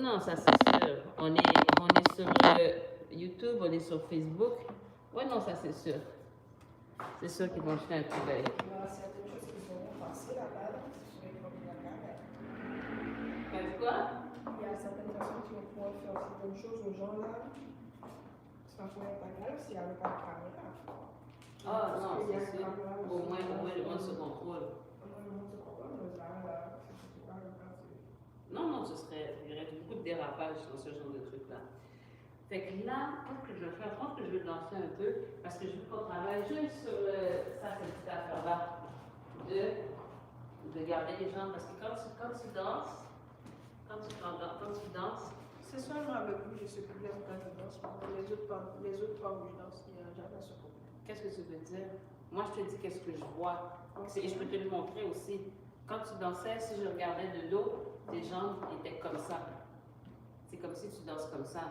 Non, ça c'est sûr. On est sur YouTube, on est sur Facebook. Ouais, non, ça c'est sûr. C'est sûr qu'ils vont jeter un coup d'œil. Il y a certaines choses qui vont passer là-bas, sur les premiers locales. Quoi? Il y a certaines personnes qui vont pouvoir faire certaines choses aux gens là. Ça pourrait pas grave s'il y avait pas de caméra. Ah non, c'est sûr. Au moins le monde se contrôle. Non, non, il y aurait beaucoup de dérapage dans ce genre de truc-là. Fait que là, qu'est-ce que je vais faire? Je pense que je vais danser un peu parce que je veux qu'on travaille juste sur ça, cette petite affaire-là. De garder les jambes. Parce que quand tu danses, C'est seulement avec lui, j'ai ce problème quand je danse. Les autres fois où je danse, il n'y a jamais ce problème. qu'est-ce que tu veux dire? Moi, je te dis qu'est-ce que je vois. Et je peux te le montrer aussi. Quand tu dansais, si je regardais de dos, tes jambes étaient comme ça. C'est comme si tu danses comme ça.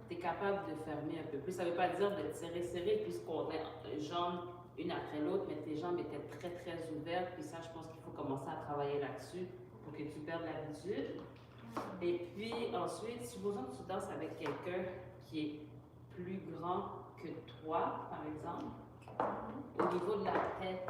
Tu es capable de fermer un peu plus. Ça ne veut pas dire de tirer serré puisqu'on est jambes une après l'autre, mais tes jambes étaient très très ouvertes. Puis ça, je pense qu'il faut commencer à travailler là-dessus pour que tu perdes l'habitude. Et puis ensuite, supposons que tu danses avec quelqu'un qui est plus grand que toi, par exemple, au niveau de la tête.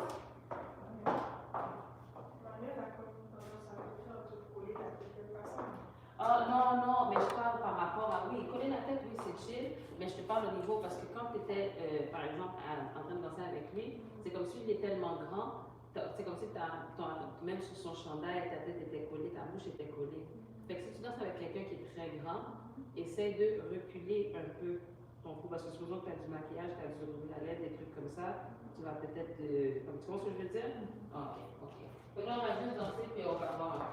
Ah non, non, mais je parle par rapport à... Oui, coller la tête, oui, c'est chill, mais je te parle au niveau parce que quand tu étais, par exemple, en train de danser avec lui, c'est comme s'il est tellement grand, c'est comme si même sur son chandail, ta tête était collée, ta bouche était collée. Fait que si tu danses avec quelqu'un qui est très grand, essaie de reculer un peu ton cou, parce que supposons que tu as du maquillage, tu as du rouge à lèvres, des trucs comme ça, tu vas peut-être... tu comprends ce que je veux dire? Ok, ok. Donc là, on va juste danser, puis on va voir un peu.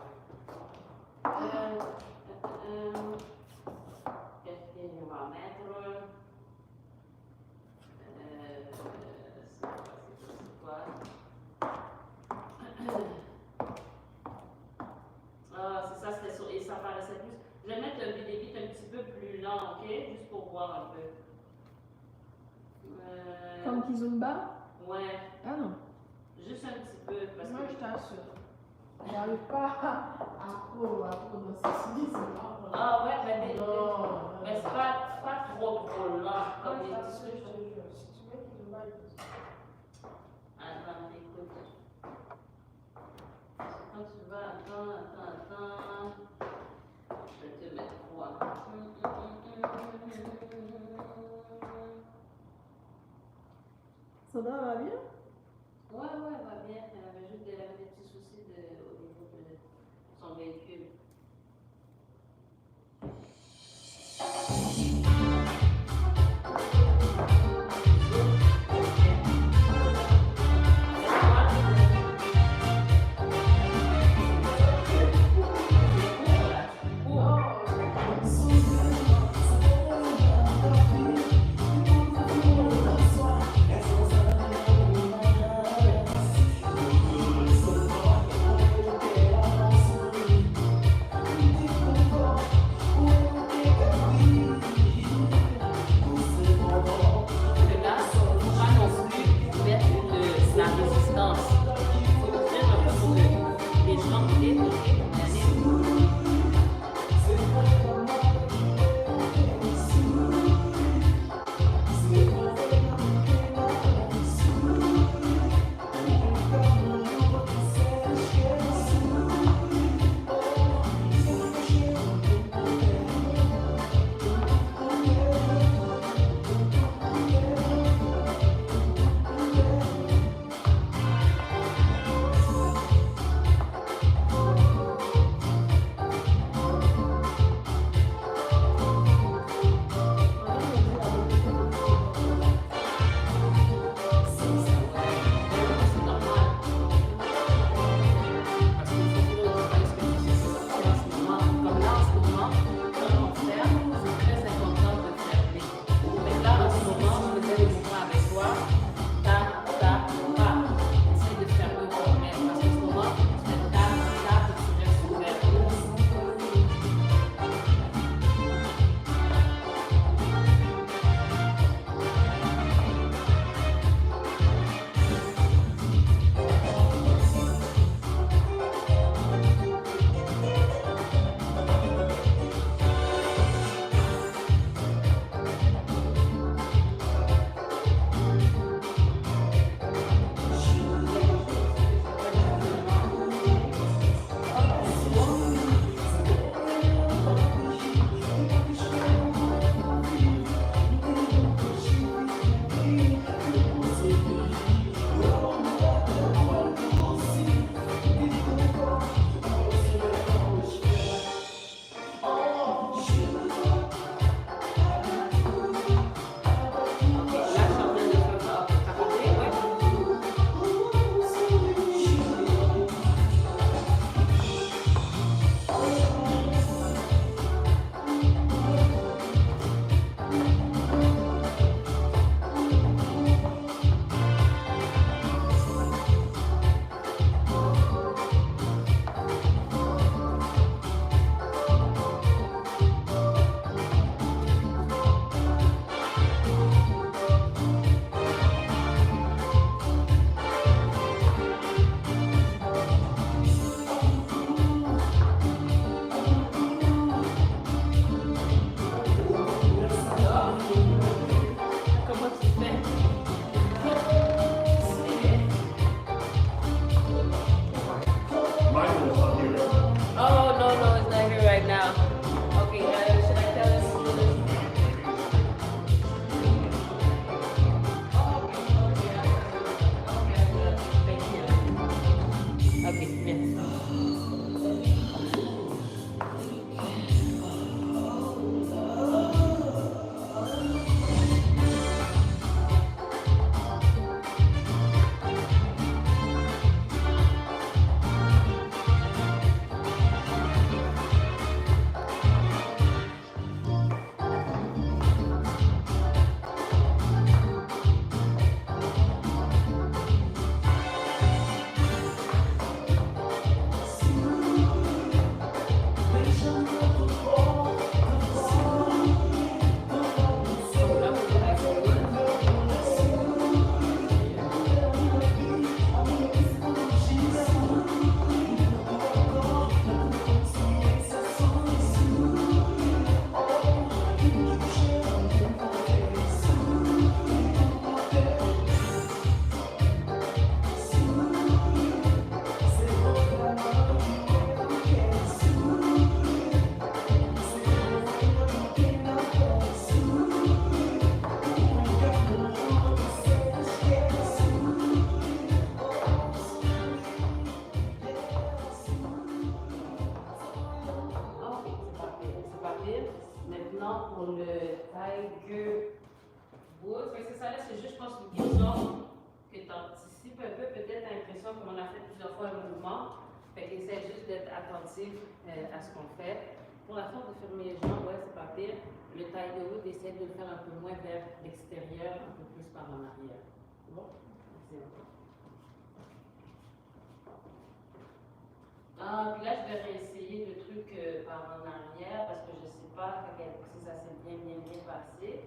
Qu'est-ce qu'on va mettre? C'est quoi? Ah, c'est ça, c'était sur. Et ça paraissait plus. Je vais mettre des beats un petit peu plus lents, ok? Juste pour voir un peu. Comme Kizumba? Ouais. Ah non. Juste un petit peu. Parce Moi, que... je t'assure. J'arrive pas à trop dans ce style. Ah ouais, mais c'est pas trop lent comme les Si tu mets qu'il va Attends, écoute. Quand tu vas, attends. Je vais te mettre quoi? Sandra va bien? Ouais, elle va bien. Elle avait juste des petits soucis au niveau de son véhicule. partir. Maintenant, pour le Tiger Woods, fait que c'est ça, là, c'est juste, je pense, une question que tu anticipes un peu, peut-être l'impression, comme on a fait plusieurs fois le mouvement. Fait qu'essaie juste d'être attentif à ce qu'on fait. Pour la force de fermer les jambes, ouais, c'est pas pire. Le Tiger Woods, essaie de le faire un peu moins vers l'extérieur, un peu plus par en arrière. C'est bon? Merci. Puis là, je vais réessayer le truc par en arrière parce que je ne sais pas si ça s'est bien passé.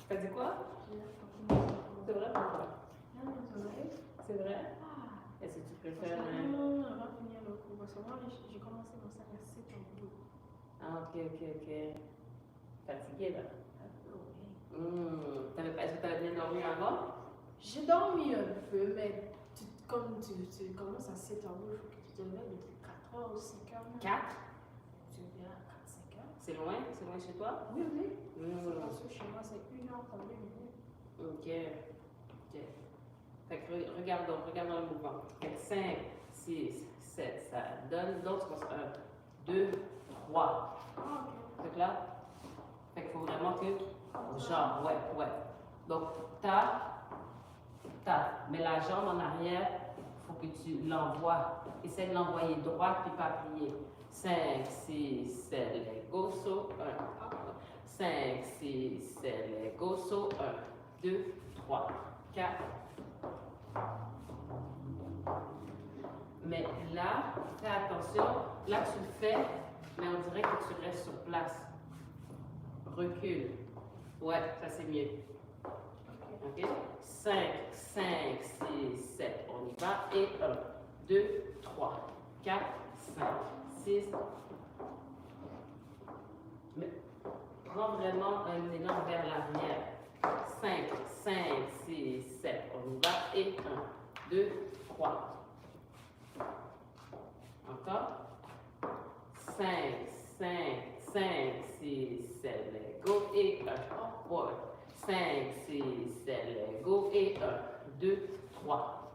T'as dit quoi? C'est vrai pourquoi? C'est vrai? Est-ce que tu préfères... On va finir le cours. parce que moi, j'ai commencé mon sac à 7 ans. Ah, ok. Fatigué, là. Est-ce que tu avais bien dormi avant? J'ai dormi un peu, mais comme tu commences à 7 heures, il faut que tu te lèves de 4 heures ou 5 heures. 4? Tu viens à 4-5 heures. C'est loin? C'est loin chez toi? Oui. C'est parce que chez moi, c'est 1h32 minutes. Ok. Fait que regardons le mouvement. Fait que 5, 6, 7, ça donne. Donc, tu commences 1, 2, 3. Ah, ok. Fait que là, fait qu'il faut vraiment que. Genre, ouais. Donc, mais la jambe en arrière, il faut que tu l'envoies. Essaie de l'envoyer droite puis pas plier. 5, 6, 7, let go, so 1. 5, 6, 7, let go, so 1, 2, 3, 4. Mais là, fais attention. Là, tu le fais, mais on dirait que tu restes sur place. Recule. Ouais, ça c'est mieux. Ok? 5, 6, 7, on y va. Et 1, 2, 3, 4, 5, 6. Mais prends vraiment un élan vers l'arrière. 5, 6, 7, on y va. Et 1, 2, 3. Encore. 5, 6, 7, let go. Et 1, 5, 6, 7, let go. Et 1, 2, 3.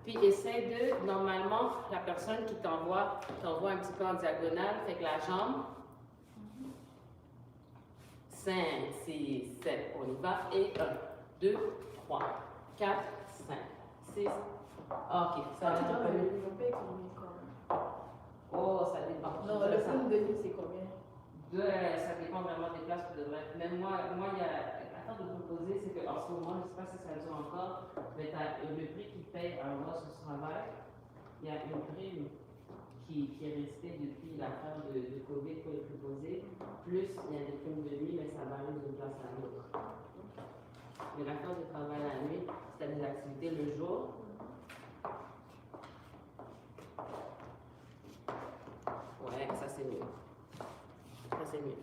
Puis essaie de, normalement, la personne qui t'envoie un petit peu en diagonale, fait que la jambe. 5, 6, 7, on y va. Et 1, 2, 3, 4, 5, 6. Ok, ça va être un peu mieux. Oh, ça dépend. Non, le film de nuit, c'est combien? Ça dépend vraiment des places que tu devrais. Même moi, il y a. Attends de vous poser, c'est qu'en ce moment, je ne sais pas si ça dure encore, mais tu as le prix qui paye un mois sur ce travail. Il y a une prime qui est restée depuis la fin de COVID pour les préposés. Plus, il y a des primes de nuit, mais ça varie d'une place à l'autre. Mais la fin de travail la nuit, si tu as des activités le jour, ouais, ça c'est mieux. Ça c'est mieux.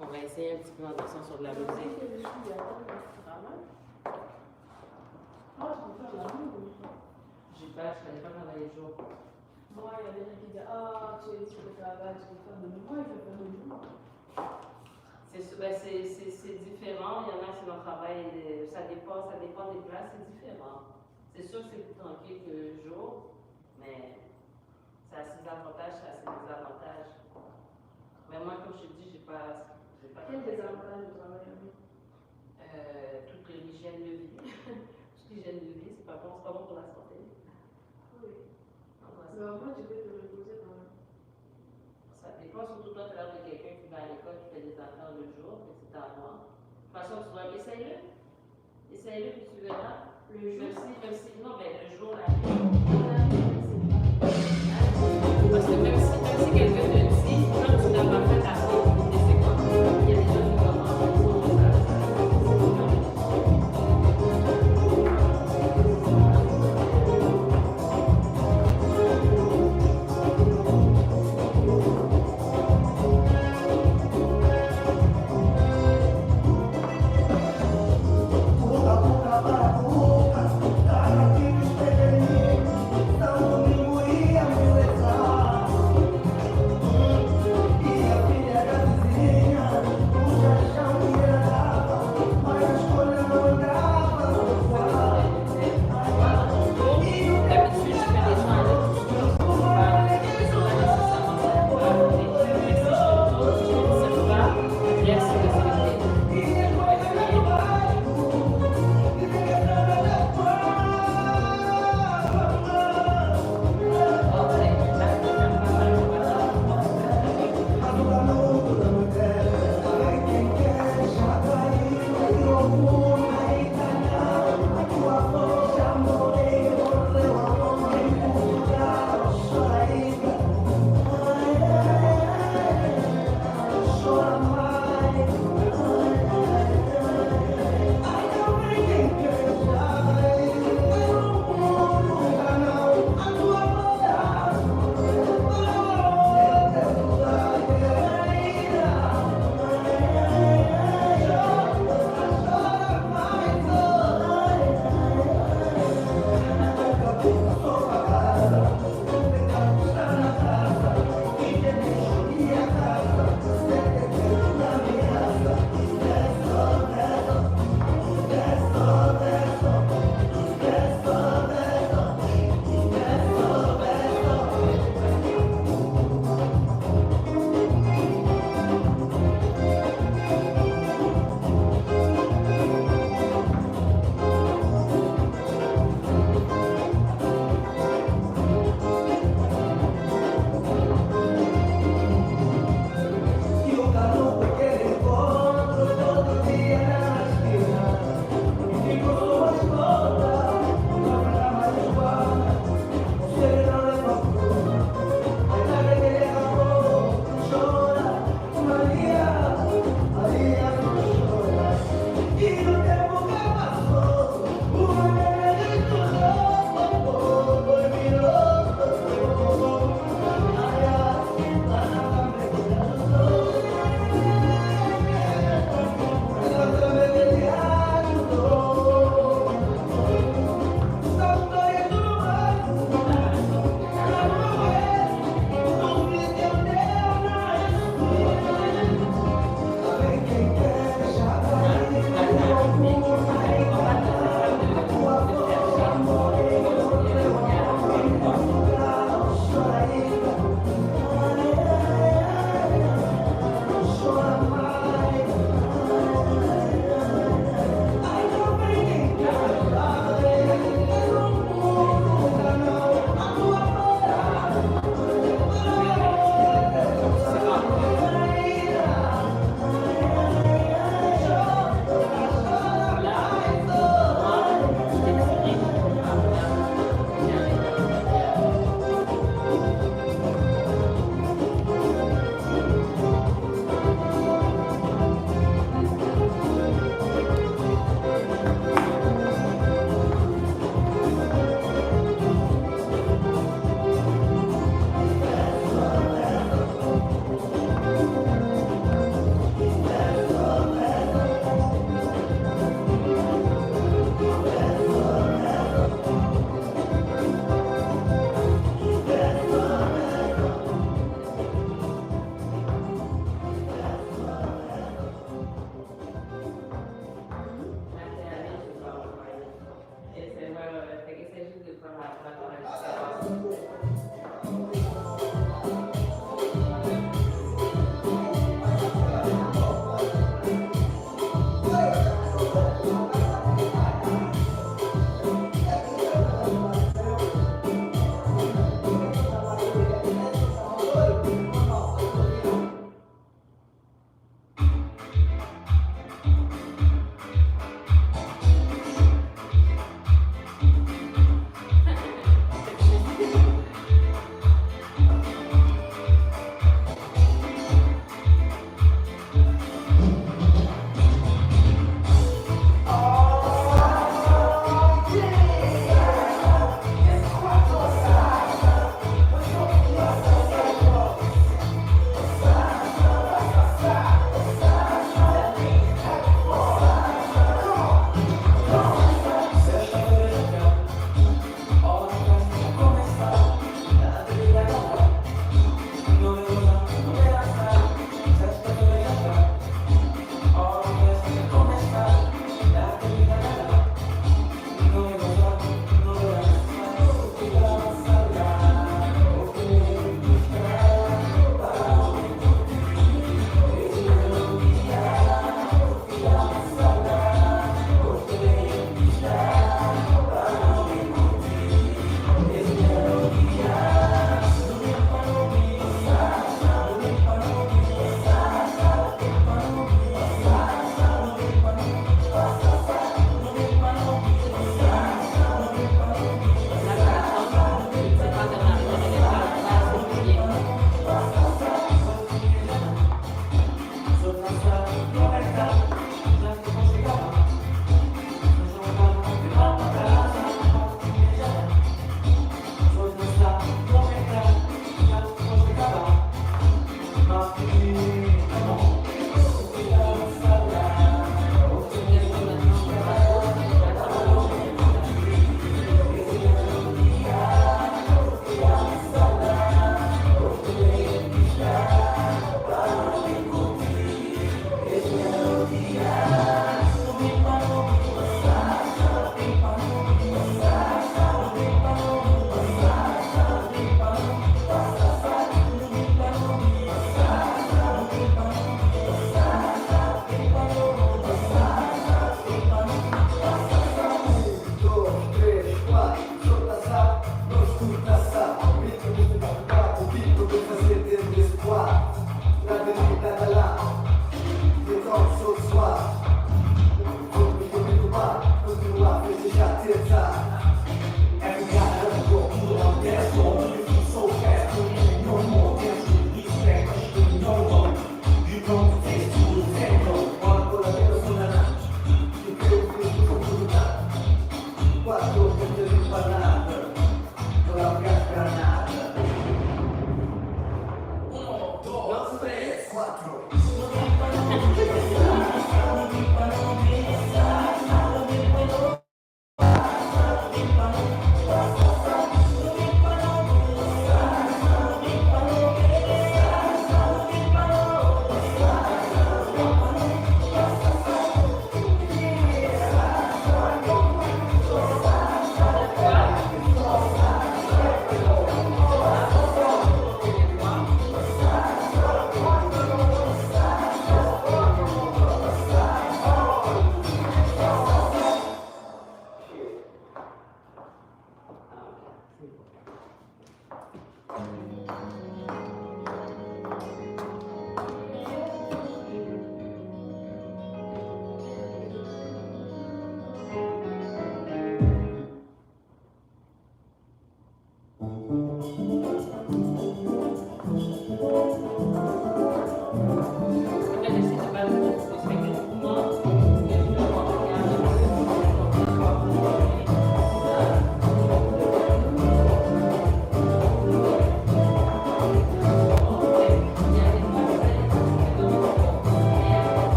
On va essayer un petit peu en dansant sur de la musique. Je connais pas travailler le jour. Moi, il y a des gens qui disent ah, tu es sur le travail, tu peux faire de nuit. Moi, je fais de nuit. C'est différent. Il y en a qui vont travailler, ça dépend des places, c'est différent. C'est sûr que c'est plus tranquille que le jour, mais ça a ses avantages, ça a ses désavantages. Mais moi, comme je te dis, j'ai pas Quel désavantage de travailler en nuit? toute l'hygiène de vie. Toute l'hygiène de vie, c'est pas bon pour la santé. Oui. Mais au moins, tu peux te reposer quand même. Ça dépend, surtout toi, tu as l'air de quelqu'un qui va à l'école, qui fait des affaires le jour, mais c'est à moi. De toute façon, tu vas essayer-le. Essaye-le, puis tu verras. Le jour. Même si, non, mais le jour, la nuit, parce que même si quelqu'un te dit, quand tu n'as pas fait ta activité, c'est quoi? Il y a des gens qui commencent à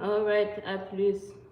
All right, à plus.